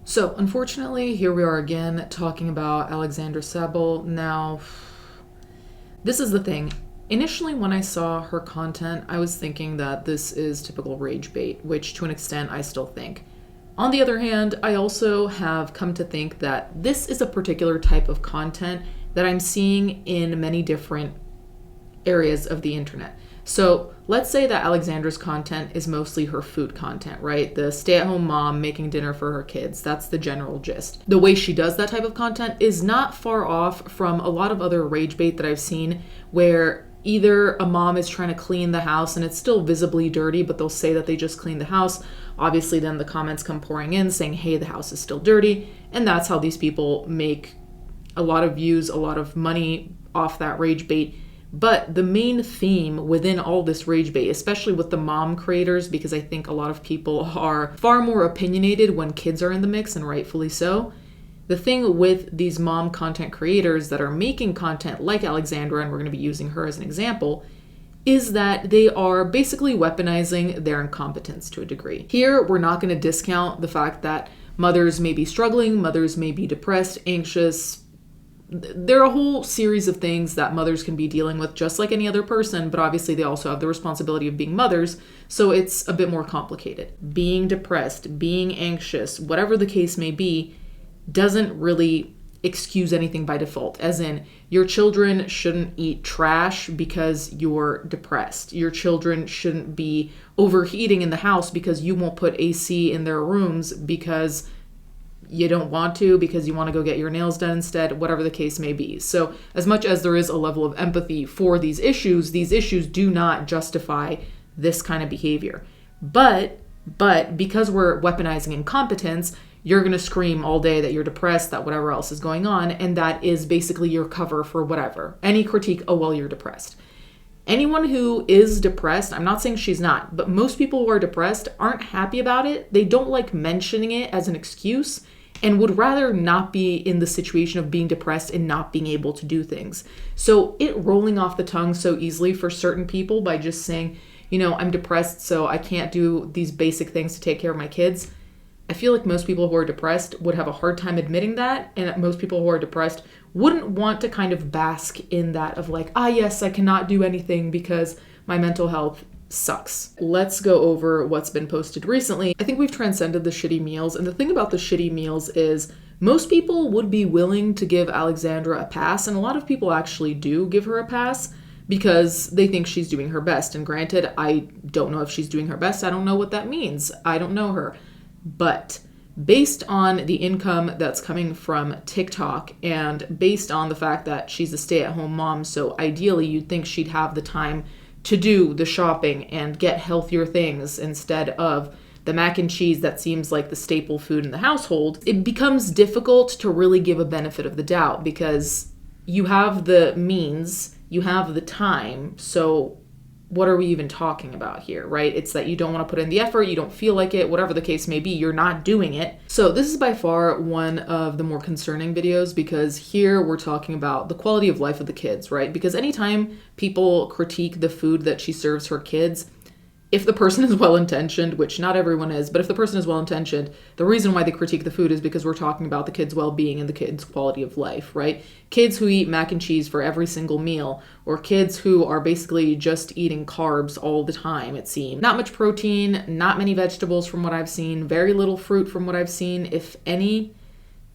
So, unfortunately, here we are again talking about Alexandra Sabol. Now, this is the thing. Initially, when I saw her content, I was thinking that this is typical rage bait, which to an extent I still think. On the other hand, I also have come to think that this is a particular type of content that I'm seeing in many different areas of the internet. So let's say that Alexandra's content is mostly her food content, right? The stay-at-home mom making dinner for her kids. That's the general gist. The way she does that type of content is not far off from a lot of other rage bait that I've seen where either a mom is trying to clean the house and it's still visibly dirty, but they'll say that they just cleaned the house. Obviously, then the comments come pouring in saying, hey, the house is still dirty. And that's how these people make a lot of views, a lot of money off that rage bait. But the main theme within all this rage bait, especially with the mom creators, because I think a lot of people are far more opinionated when kids are in the mix, and rightfully so. The thing with these mom content creators that are making content like Alexandra, and we're going to be using her as an example, is that they are basically weaponizing their incompetence to a degree. Here, we're not going to discount the fact that mothers may be struggling, mothers may be depressed, anxious. There are a whole series of things that mothers can be dealing with just like any other person, but obviously they also have the responsibility of being mothers, so it's a bit more complicated. Being depressed, being anxious, whatever the case may be, doesn't really excuse anything by default, as in your children shouldn't eat trash because you're depressed. Your children shouldn't be overheating in the house because you won't put AC in their rooms because you don't want to, because you want to go get your nails done instead, whatever the case may be. So as much as there is a level of empathy for these issues do not justify this kind of behavior. But because we're weaponizing incompetence, you're going to scream all day that you're depressed, that whatever else is going on, and that is basically your cover for whatever. Any critique, oh, well, you're depressed. Anyone who is depressed, I'm not saying she's not, but most people who are depressed aren't happy about it. They don't like mentioning it as an excuse and would rather not be in the situation of being depressed and not being able to do things. So it rolling off the tongue so easily for certain people by just saying, I'm depressed, so I can't do these basic things to take care of my kids. I feel like most people who are depressed would have a hard time admitting that, and most people who are depressed wouldn't want to kind of bask in that of like, yes, I cannot do anything because my mental health sucks. Let's go over what's been posted recently. I think we've transcended the shitty meals, and the thing about the shitty meals is most people would be willing to give Alexandra a pass, and a lot of people actually do give her a pass because they think she's doing her best. And granted, I don't know if she's doing her best. I don't know what that means. I don't know her. But based on the income that's coming from TikTok and based on the fact that she's a stay-at-home mom, so ideally you'd think she'd have the time to do the shopping and get healthier things instead of the mac and cheese that seems like the staple food in the household, it becomes difficult to really give a benefit of the doubt because you have the means, you have the time, so what are we even talking about here, right? It's that you don't want to put in the effort, you don't feel like it, whatever the case may be, you're not doing it. So this is by far one of the more concerning videos because here we're talking about the quality of life of the kids, right? Because anytime people critique the food that she serves her kids, if the person is well-intentioned, which not everyone is, but if the person is well-intentioned, the reason why they critique the food is because we're talking about the kids' well-being and the kids' quality of life, right? Kids who eat mac and cheese for every single meal, or kids who are basically just eating carbs all the time, it seems. Not much protein, not many vegetables from what I've seen, very little fruit from what I've seen, if any.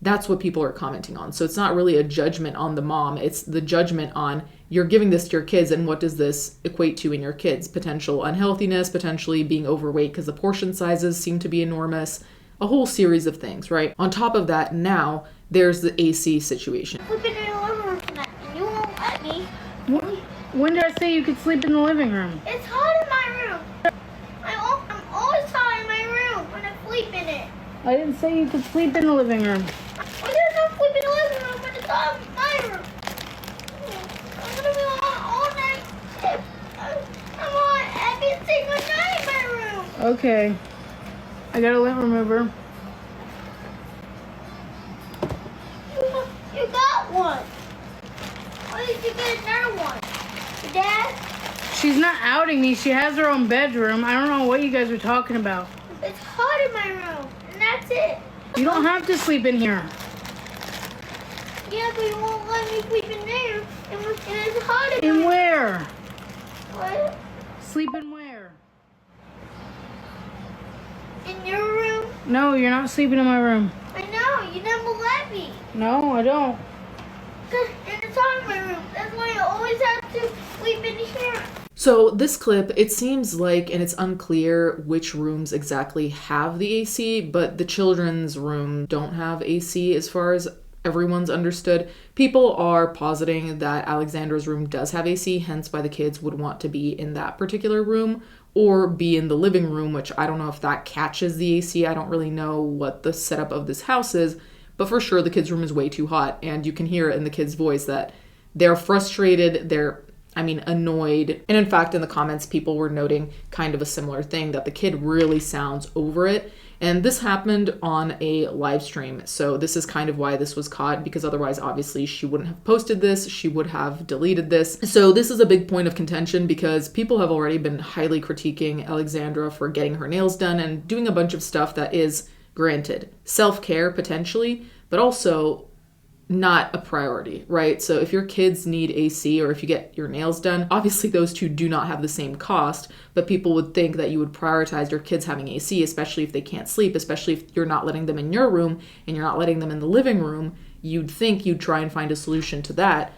That's what people are commenting on. So it's not really a judgment on the mom. It's the judgment on you're giving this to your kids and what does this equate to in your kids? Potential unhealthiness, potentially being overweight because the portion sizes seem to be enormous. A whole series of things, right? On top of that, now there's the AC situation. Sleep in the living room tonight and you won't let me. When did I say you could sleep in the living room? It's hot in my room. I'm always hot in my room when I sleep in it. I didn't say you could sleep in the living room. I didn't know sleep in the living room when it's hot in my room. I'm gonna be on all night. I'm on every single night in my room. Okay. I got a lint remover. You got one. Why did you get another one? Dad? She's not outing me. She has her own bedroom. I don't know what you guys are talking about. It's hot in my room, and that's it. You don't have to sleep in here. Yeah, but you won't let me sleep in there. And it's hot in In there. where? What? Sleep in where? In your room? No, you're not sleeping in my room. I know, you never let me. No, I don't. Because it's hot in my room. That's why I always have to sleep in here. So this clip, it seems like, and it's unclear which rooms exactly have the AC, but the children's room don't have AC as far as everyone's understood. People are positing that Alexandra's room does have AC, hence why the kids would want to be in that particular room or be in the living room, which I don't know if that catches the AC. I don't really know what the setup of this house is, but for sure the kids' room is way too hot, and you can hear it in the kids' voice that they're frustrated, they're annoyed. And in fact, in the comments, people were noting kind of a similar thing, that the kid really sounds over it. And this happened on a live stream. So this is kind of why this was caught, because otherwise, obviously, she wouldn't have posted this. She would have deleted this. So this is a big point of contention because people have already been highly critiquing Alexandra for getting her nails done and doing a bunch of stuff that is, granted, self-care potentially, but also not a priority, right? So if your kids need AC or if you get your nails done, obviously those two do not have the same cost, but people would think that you would prioritize your kids having AC, especially if they can't sleep, especially if you're not letting them in your room and you're not letting them in the living room. You'd think you'd try and find a solution to that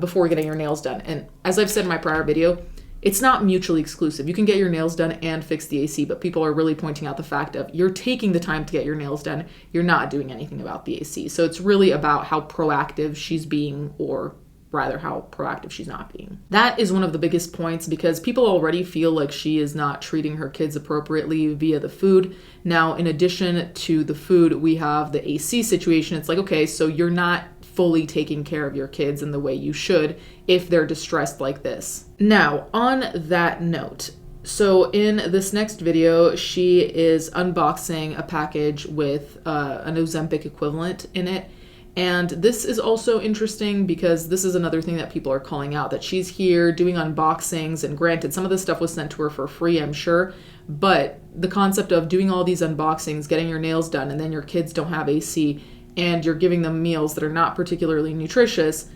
before getting your nails done. And as I've said in my prior video, it's not mutually exclusive. You can get your nails done and fix the AC, but people are really pointing out the fact of you're taking the time to get your nails done. You're not doing anything about the AC. So it's really about how proactive she's being, or rather how proactive she's not being. That is one of the biggest points because people already feel like she is not treating her kids appropriately via the food. Now, in addition to the food, we have the AC situation. It's like, okay, so you're not fully taking care of your kids in the way you should if they're distressed like this. Now, on that note, so in this next video, she is unboxing a package with an Ozempic equivalent in it. And this is also interesting because this is another thing that people are calling out, that she's here doing unboxings, and granted, some of this stuff was sent to her for free, I'm sure, but the concept of doing all these unboxings, getting your nails done, and then your kids don't have AC, and you're giving them meals that are not particularly nutritious,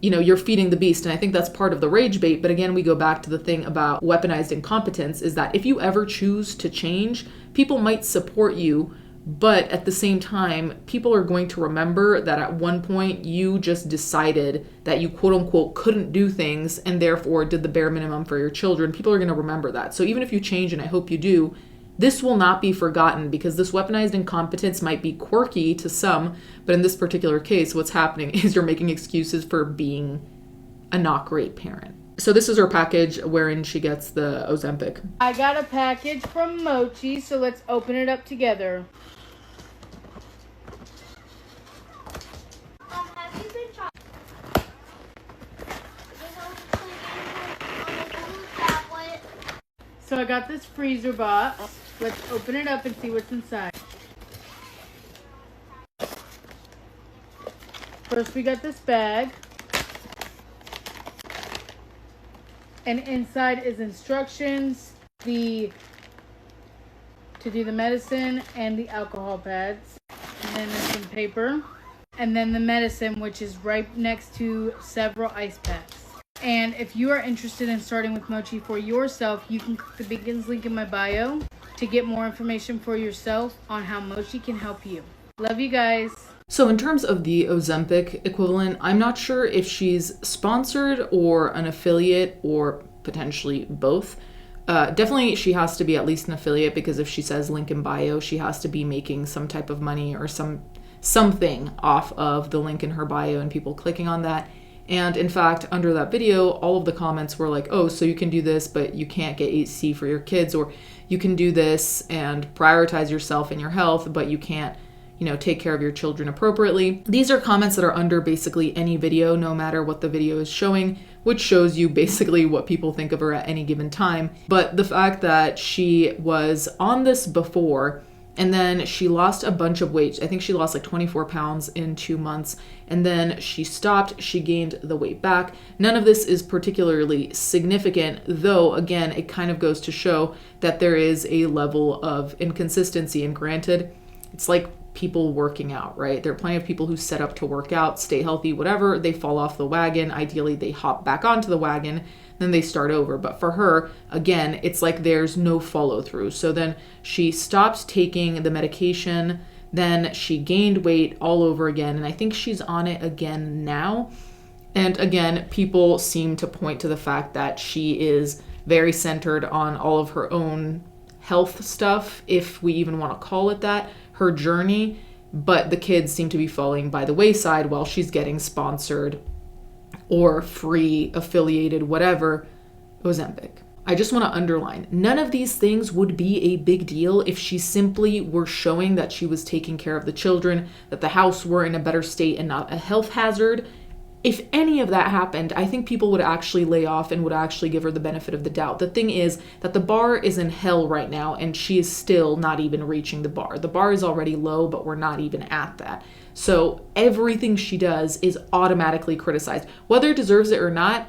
you know, you're feeding the beast. And I think that's part of the rage bait. But again, we go back to the thing about weaponized incompetence, is that if you ever choose to change, people might support you, but at the same time, people are going to remember that at one point you just decided that you quote unquote couldn't do things and therefore did the bare minimum for your children. People are going to remember that. So even if you change, and I hope you do, this will not be forgotten, because this weaponized incompetence might be quirky to some, but in this particular case, what's happening is you're making excuses for being a not great parent. So this is her package wherein she gets the Ozempic. I got a package from Mochi, so let's open it up together. Have you been talking? So I got this freezer box. Let's open it up and see what's inside. First we got this bag. And inside is instructions, to do the medicine and the alcohol pads. And then there's some paper. And then the medicine, which is right next to several ice packs. And if you are interested in starting with Mochi for yourself, you can click the Begins link in my bio to get more information for yourself on how Mochi can help you. Love you guys. So in terms of the Ozempic equivalent, I'm not sure if she's sponsored or an affiliate or potentially both. Definitely she has to be at least an affiliate, because if she says link in bio, she has to be making some type of money or something off of the link in her bio and people clicking on that. And in fact, under that video, all of the comments were like, oh, so you can do this, but you can't get AC for your kids, or you can do this and prioritize yourself and your health, but you can't, take care of your children appropriately. These are comments that are under basically any video, no matter what the video is showing, which shows you basically what people think of her at any given time. But the fact that she was on this before, and then she lost a bunch of weight. I think she lost like 24 pounds in 2 months. And then she stopped. She gained the weight back. None of this is particularly significant, though, again, it kind of goes to show that there is a level of inconsistency. And granted, it's like people working out, right? There are plenty of people who set up to work out, stay healthy, whatever. They fall off the wagon. Ideally, they hop back onto the wagon, then they start over. But for her, again, it's like there's no follow through. So then she stopped taking the medication. Then she gained weight all over again. And I think she's on it again now. And again, people seem to point to the fact that she is very centered on all of her own health stuff, if we even want to call it that, her journey. But the kids seem to be falling by the wayside while she's getting sponsored or free, affiliated, whatever, Ozempic. I just want to underline, none of these things would be a big deal if she simply were showing that she was taking care of the children, that the house were in a better state and not a health hazard. If any of that happened, I think people would actually lay off and would actually give her the benefit of the doubt. The thing is that the bar is in hell right now, and she is still not even reaching the bar. The bar is already low, but we're not even at that. So everything she does is automatically criticized. Whether it deserves it or not,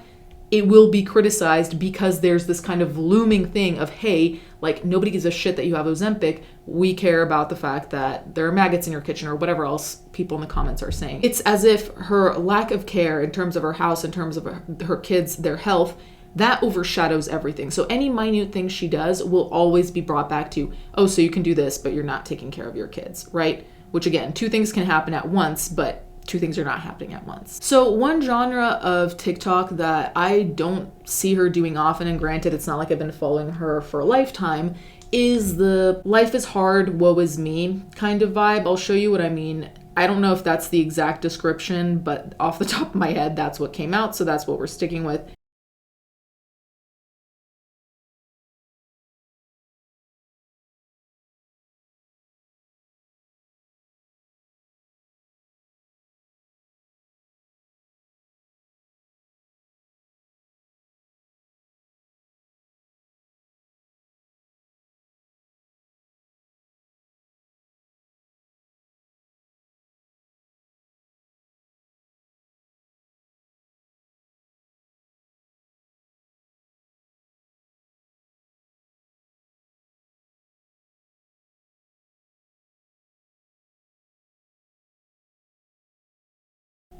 it will be criticized because there's this kind of looming thing of, hey, like, nobody gives a shit that you have Ozempic. We care about the fact that there are maggots in your kitchen or whatever else people in the comments are saying. It's as if her lack of care in terms of her house, in terms of her kids, their health, that overshadows everything. So any minute thing she does will always be brought back to, oh, so you can do this, but you're not taking care of your kids, right? Which again, two things can happen at once, but two things are not happening at once. So one genre of TikTok that I don't see her doing often, and granted, it's not like I've been following her for a lifetime, is the life is hard, woe is me kind of vibe. I'll show you what I mean. I don't know if that's the exact description, but off the top of my head, that's what came out. So that's what we're sticking with.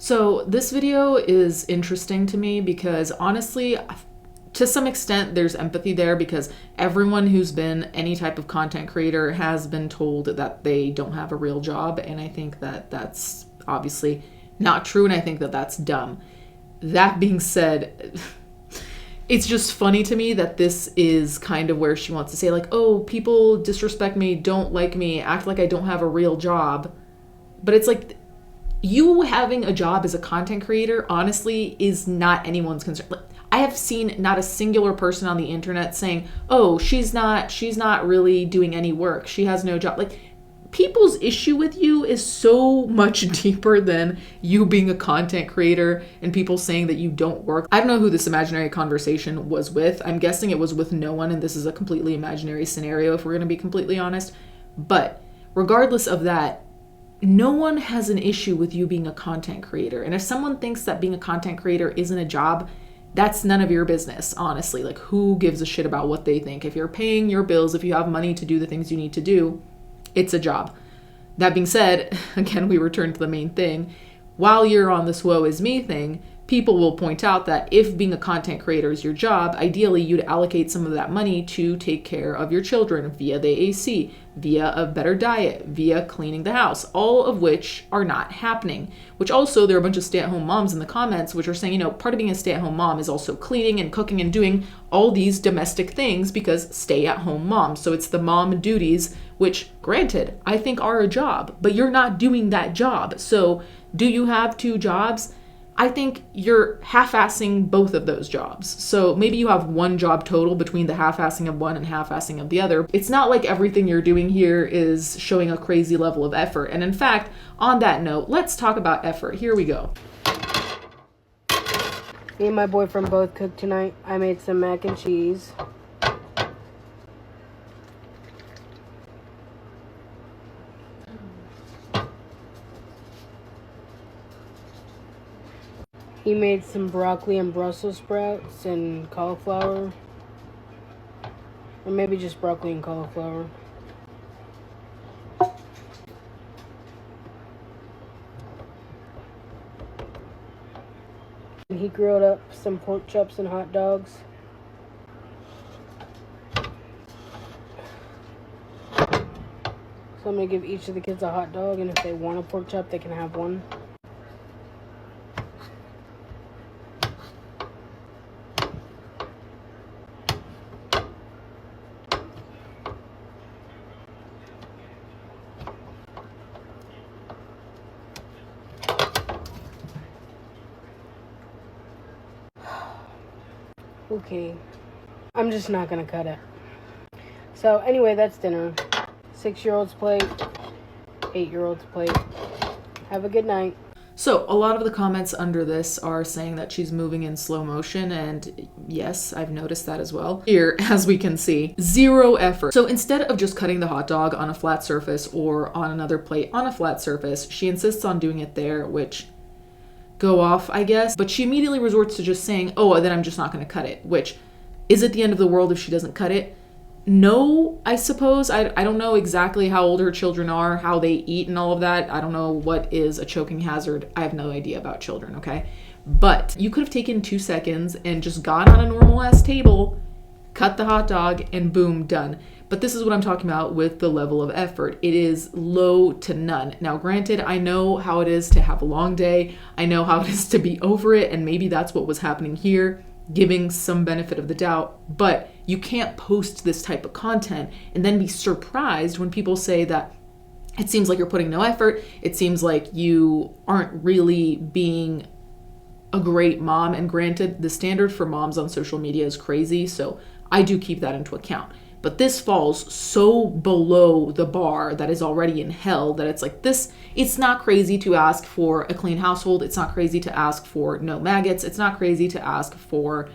So this video is interesting to me because honestly, to some extent, there's empathy there because everyone who's been any type of content creator has been told that they don't have a real job. And I think that that's obviously not true. And I think that that's dumb. That being said, it's just funny to me that this is kind of where she wants to say like, oh, people disrespect me, don't like me, act like I don't have a real job. But it's like, you having a job as a content creator, honestly, is not anyone's concern. Like, I have seen not a singular person on the internet saying, oh, she's not really doing any work. She has no job. Like, people's issue with you is so much deeper than you being a content creator and people saying that you don't work. I don't know who this imaginary conversation was with. I'm guessing it was with no one, and this is a completely imaginary scenario if we're going to be completely honest. But regardless of that, no one has an issue with you being a content creator. And if someone thinks that being a content creator isn't a job, that's none of your business, honestly. Like, who gives a shit about what they think? If you're paying your bills, if you have money to do the things you need to do, it's a job. That being said, again, we return to the main thing. While you're on this woe is me thing, people will point out that if being a content creator is your job, ideally you'd allocate some of that money to take care of your children via the AC, via a better diet, via cleaning the house, all of which are not happening. Which also, there are a bunch of stay-at-home moms in the comments which are saying, you know, part of being a stay-at-home mom is also cleaning and cooking and doing all these domestic things because stay-at-home moms. So it's the mom duties, which granted, I think are a job, but you're not doing that job. So do you have two jobs? I think you're half-assing both of those jobs. So maybe you have one job total between the half-assing of one and half-assing of the other. It's not like everything you're doing here is showing a crazy level of effort. And in fact, on that note, let's talk about effort. Here we go. Me and my boyfriend both cooked tonight. I made some mac and cheese. He made some broccoli and Brussels sprouts and cauliflower. Or maybe just broccoli and cauliflower. He grilled up some pork chops and hot dogs. So I'm going to give each of the kids a hot dog, and if they want a pork chop, they can have one. Okay, I'm just not gonna cut it. So anyway, that's dinner. 6-year-old's plate, 8-year-old's plate. Have a good night. So a lot of the comments under this are saying that she's moving in slow motion, and yes, I've noticed that as well. Here, as we can see, zero effort. So instead of just cutting the hot dog on a flat surface or on another plate on a flat surface, she insists on doing it there, which go off, I guess. But she immediately resorts to just saying, oh, then I'm just not going to cut it, which is it the end of the world if she doesn't cut it? No, I suppose. I don't know exactly how old her children are, how they eat and all of that. I don't know what is a choking hazard. I have no idea about children, okay? But you could have taken 2 seconds and just gone on a normal ass table, cut the hot dog, and boom, done. But this is what I'm talking about with the level of effort. It is low to none. Now, granted, I know how it is to have a long day. I know how it is to be over it, and maybe that's what was happening here, giving some benefit of the doubt. But you can't post this type of content and then be surprised when people say that it seems like you're putting no effort. It seems like you aren't really being a great mom. And granted, the standard for moms on social media is crazy, so I do keep that into account. But this falls so below the bar that is already in hell that it's like this, it's not crazy to ask for a clean household. It's not crazy to ask for no maggots. It's not crazy to ask for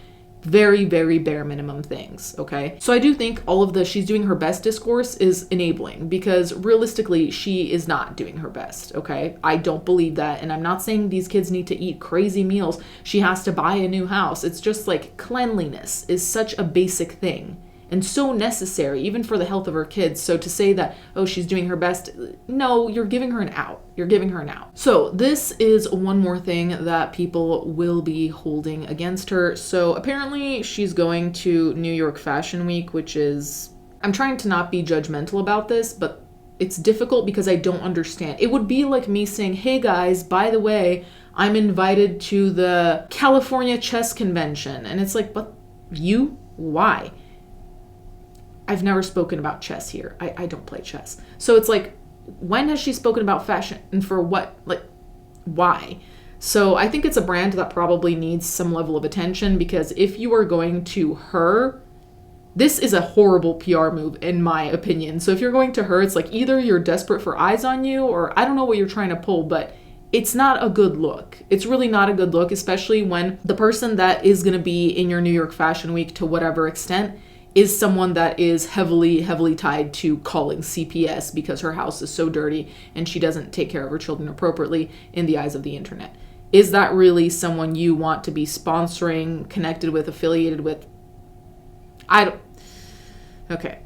very, very bare minimum things, okay? So I do think all of the she's doing her best discourse is enabling, because realistically, she is not doing her best, okay? I don't believe that, and I'm not saying these kids need to eat crazy meals. She has to buy a new house. It's just like cleanliness is such a basic thing and so necessary, even for the health of her kids. So to say that, oh, she's doing her best, no, you're giving her an out. You're giving her an out. So this is one more thing that people will be holding against her. So apparently she's going to New York Fashion Week, which is, I'm trying to not be judgmental about this, but it's difficult because I don't understand. It would be like me saying, hey guys, by the way, I'm invited to the California Chess Convention. And it's like, but you? Why? I've never spoken about chess here. I don't play chess. So it's like, when has she spoken about fashion and for what? Like, why? So I think it's a brand that probably needs some level of attention, because if you are going to her, this is a horrible PR move in my opinion. So if you're going to her, it's like either you're desperate for eyes on you, or I don't know what you're trying to pull, but it's not a good look. It's really not a good look, especially when the person that is going to be in your New York Fashion Week to whatever extent is someone that is heavily tied to calling CPS because her house is so dirty and she doesn't take care of her children appropriately in the eyes of the internet. Is that really someone you want to be sponsoring, connected with, affiliated with? I don't. Okay.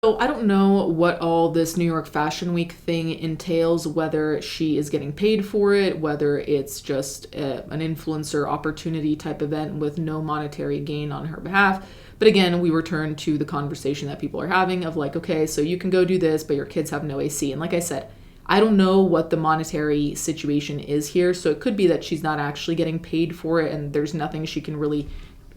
So I don't know what all this New York Fashion Week thing entails, whether she is getting paid for it, whether it's just an influencer opportunity type event with no monetary gain on her behalf. But again, we return to the conversation that people are having of like, okay, so you can go do this, but your kids have no AC. And like I said, I don't know what the monetary situation is here. So it could be that she's not actually getting paid for it and there's nothing she can really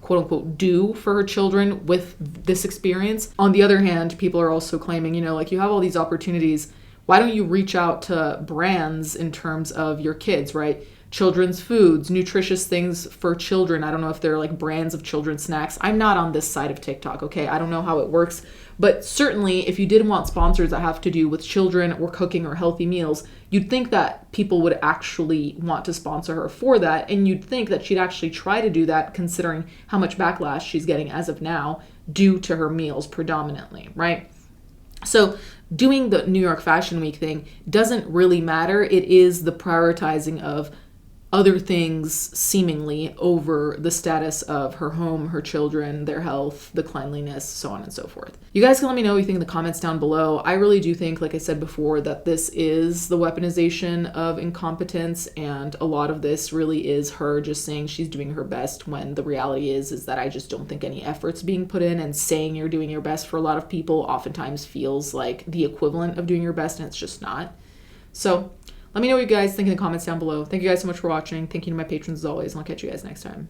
quote unquote do for her children with this experience. On the other hand, people are also claiming, like you have all these opportunities. Why don't you reach out to brands in terms of your kids, right? Children's foods, nutritious things for children. I don't know if they're like brands of children's snacks. I'm not on this side of TikTok, okay? I don't know how it works. But certainly if you did want sponsors that have to do with children or cooking or healthy meals, you'd think that people would actually want to sponsor her for that. And you'd think that she'd actually try to do that considering how much backlash she's getting as of now due to her meals predominantly, right? So doing the New York Fashion Week thing doesn't really matter. It is the prioritizing of other things seemingly over the status of her home, her children, their health, the cleanliness, so on and so forth. You guys can let me know what you think in the comments down below. I really do think, like I said before, that this is the weaponization of incompetence, and a lot of this really is her just saying she's doing her best, when the reality is that I just don't think any effort's being put in, and saying you're doing your best for a lot of people oftentimes feels like the equivalent of doing your best, and it's just not. So let me know what you guys think in the comments down below. Thank you guys so much for watching. Thank you to my patrons as always, and I'll catch you guys next time.